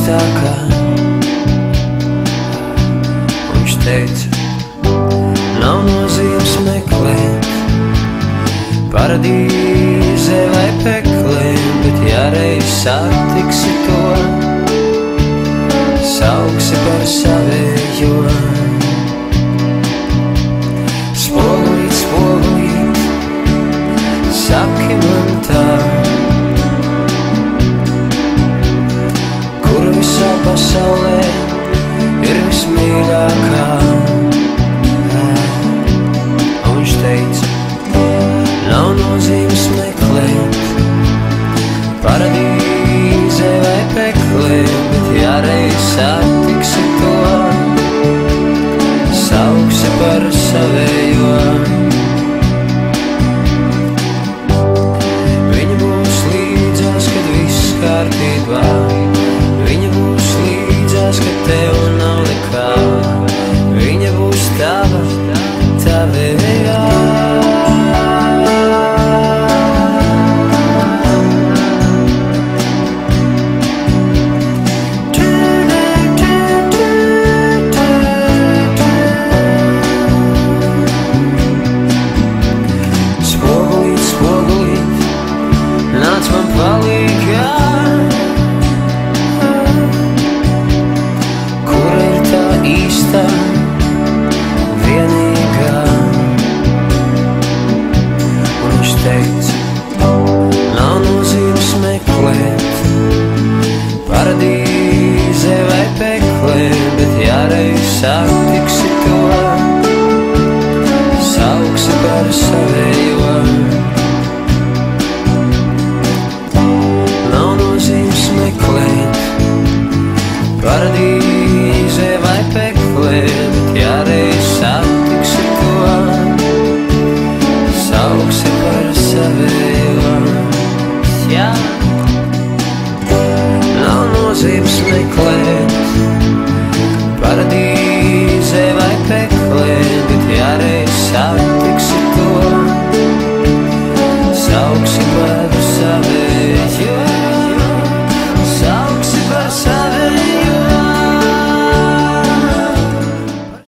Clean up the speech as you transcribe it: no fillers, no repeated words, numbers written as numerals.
tā kā viņš teica, nav nozīmes meklēt paradīze vai peklē, bet ja reiz satiksi to, sauksi par savējo. Spogulīt, spogulīt, saki man tā, kur visā pasaulē ir vismīļākā. Un viņš teica, nav nozīmes meklēt paradīze vai peklē, bet ja reiz satiksi to, sauksi par savējo. Viņa būs līdzās, kad viss kārtībā, viņa būs līdzās, kad tev nav nekā, viņa būs tava, tavējā. Nav nozīmes meklēt paradīze vai peklē, bet ja reiz satiksi to, sauksi par savējo. Nav nozīmes meklēt paradīze